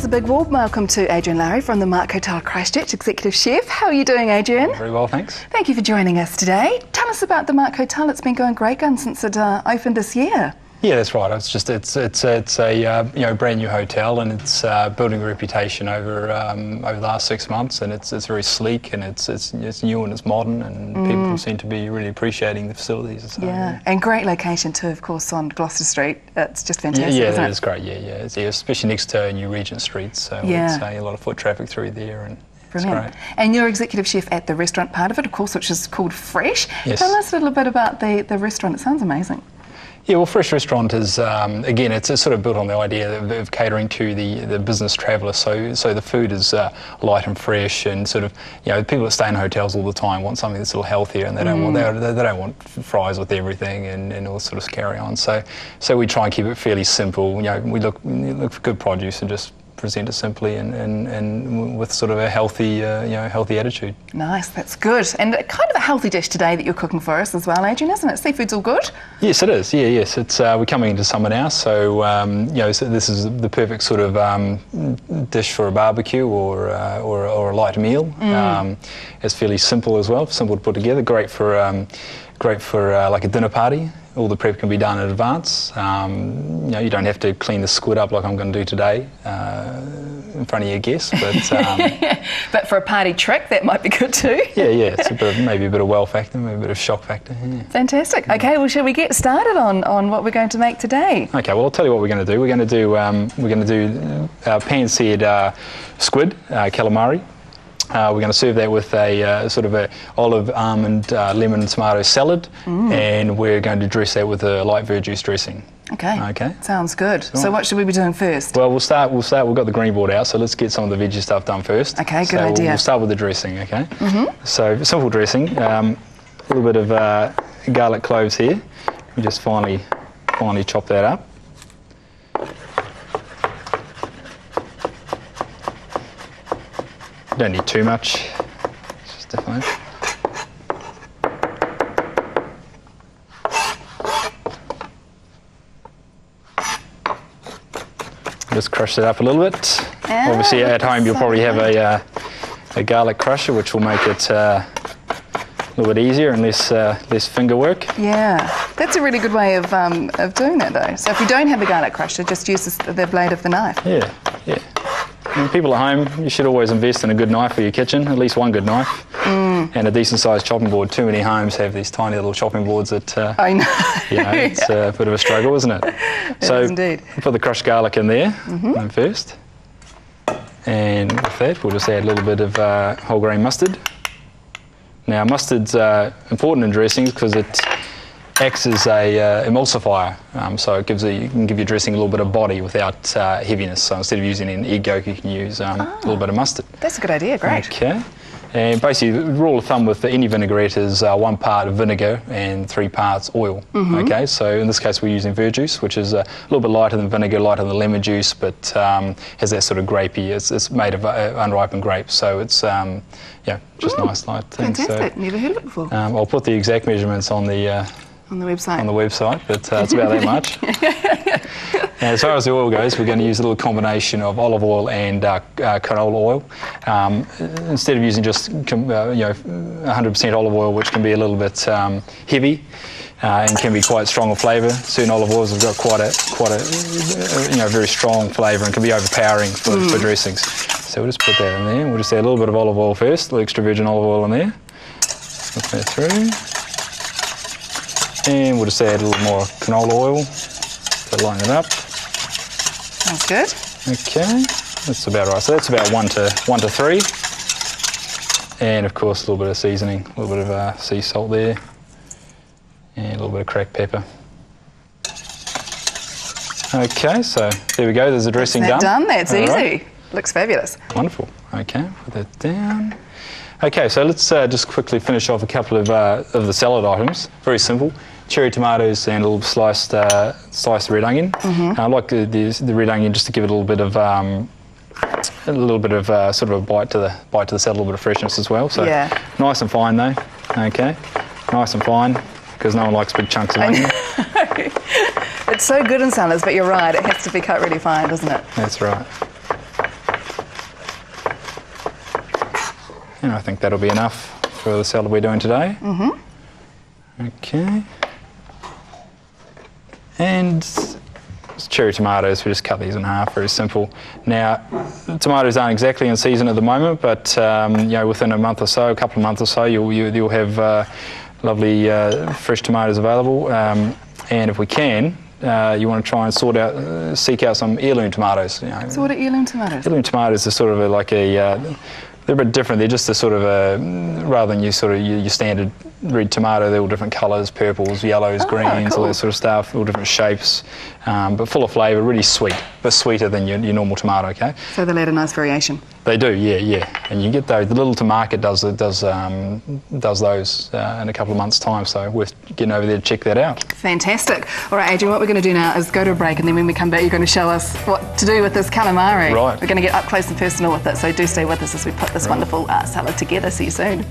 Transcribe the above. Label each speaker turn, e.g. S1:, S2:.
S1: a big warm welcome to Adrian Lowrey from the Marque Christchurch, Executive Chef. How are you doing, Adrian?
S2: Very well, thanks.
S1: Thank you for joining us today. Tell us about the Marque Hotel. It's been going great guns since it opened this year.
S2: Yeah, that's right. It's a brand new hotel, and it's building a reputation over the last 6 months, and it's very sleek, and it's new and it's modern, and people seem to be really appreciating the facilities. So,
S1: yeah, and great location too, of course, on Gloucester Street. It's just fantastic.
S2: Yeah,
S1: isn't
S2: that
S1: it?
S2: is great. Yeah, especially next to New Regent Street. So
S1: yeah.
S2: it's a lot of foot traffic through there, and
S1: brilliant.
S2: it's great.
S1: And you're executive chef at the restaurant part of it, of course, which is called Fresh.
S2: Yes.
S1: Tell us a little bit about the restaurant. It sounds amazing.
S2: Yeah, well, Fresh Restaurant is, again, it's sort of built on the idea of catering to the business traveller. So the food is light and fresh, and sort of, people that stay in hotels all the time want something that's a little healthier, and they don't want fries with everything and all sort of carry on. So we try and keep it fairly simple. We look for good produce and just present it simply and with sort of a healthy attitude.
S1: Nice, that's good. And kind of a healthy dish today that you're cooking for us as well, Adrian, isn't it? Seafood's all good?
S2: Yes, it is. Yeah, yes. It's we're coming into summer now, so so this is the perfect sort of dish for a barbecue or a light meal. It's fairly simple as well, simple to put together. Great for like a dinner party. All the prep can be done in advance. You don't have to clean the squid up like I'm going to do today in front of your guests. But,
S1: but for a party trick, that might be good too.
S2: yeah, it's maybe a bit of wow factor, maybe a bit of shock factor. Yeah.
S1: Fantastic. Okay, well, shall we get started on what we're going to make today?
S2: Okay, well, I'll tell you what we're going to do. We're going to do pan-seared squid, calamari. We're going to serve that with a sort of a olive, almond, lemon and tomato salad, and we're going to dress that with a light verjuice dressing. Okay.
S1: Sounds good. So what should we be doing first?
S2: Well, we'll start. We've got the green board out, so let's get some of the veggie stuff done first.
S1: Okay, good idea.
S2: We'll start with the dressing. Okay. So simple dressing. A little bit of garlic cloves here. We just finely chop that up. Don't need too much, just fine. Just crush it up a little bit. Obviously at home you'll probably have a garlic crusher, which will make it a little bit easier and less finger work.
S1: Yeah, that's a really good way of doing that though. So if you don't have a garlic crusher, just use the blade of the knife.
S2: Yeah. And people at home, you should always invest in a good knife for your kitchen, at least one good knife, and a decent sized chopping board. Too many homes have these tiny little chopping boards that,
S1: I know.
S2: It's a bit of a struggle, isn't it?
S1: So indeed.
S2: Put the crushed garlic in there first, and with that we'll just add a little bit of whole grain mustard. Now mustard's important in dressings because it acts as a emulsifier, so it you can give your dressing a little bit of body without heaviness. So instead of using an egg yolk, you can use a little bit of mustard.
S1: That's a good idea, great.
S2: Okay, and basically the rule of thumb with any vinaigrette is 1 part of vinegar and 3 parts oil. Okay, so in this case we're using verjuice, which is a little bit lighter than vinegar, lighter than lemon juice, but has that sort of grapey. It's made of unripened grapes, so it's just nice light thing.
S1: Fantastic,
S2: So,
S1: never heard of it before.
S2: I'll put the exact measurements on the website, but it's about that much. And as far as the oil goes, we're going to use a little combination of olive oil and canola oil. Instead of using just 100% olive oil, which can be a little bit heavy and can be quite strong of flavour. Certain olive oils have got quite a very strong flavour and can be overpowering for dressings. So we'll just put that in there. We'll just add a little bit of olive oil first, a little extra virgin olive oil in there. Put that through. And we'll just add a little more canola oil to line it up.
S1: Sounds good.
S2: Okay, that's about right. So that's about 1 to 3. And of course a little bit of seasoning, a little bit of sea salt there, and a little bit of cracked pepper. Okay, so there we go. There's the dressing done.
S1: That's easy. Right. Looks fabulous.
S2: Wonderful. Okay, put that down. Okay, so let's just quickly finish off a couple of the salad items. Very simple. Cherry tomatoes and a little sliced red onion. I like the red onion just to give it a little bit of sort of a bite to the salad, a little bit of freshness as well. So nice and fine though. Okay, nice and fine because no one likes big chunks of onion.
S1: It's so good in salads, but you're right, it has to be cut really fine, doesn't it?
S2: That's right. And I think that'll be enough for the salad we're doing today. Okay. And cherry tomatoes, we just cut these in half, very simple. Now, the tomatoes aren't exactly in season at the moment, but you know, within a month or so, a couple of months or so, you'll have lovely fresh tomatoes available. And if we can, you want to try and seek out some heirloom tomatoes. You know.
S1: So what are heirloom tomatoes?
S2: Heirloom tomatoes are sort of they're a bit different. They're just a sort of rather than your standard red tomato, they're all different colours, purples, yellows, greens,
S1: cool.
S2: all that sort of stuff, all different shapes, but full of flavour, really sweet, but sweeter than your normal tomato, okay?
S1: So they'll add a nice variation.
S2: They do, yeah. And you get those. The little to market does those in a couple of months' time, so worth getting over there to check that out.
S1: Fantastic. All right, Adrian, what we're going to do now is go to a break, and then when we come back, you're going to show us what to do with this calamari.
S2: Right.
S1: We're going to get up close and personal with it, so do stay with us as we put this wonderful salad together. See you soon.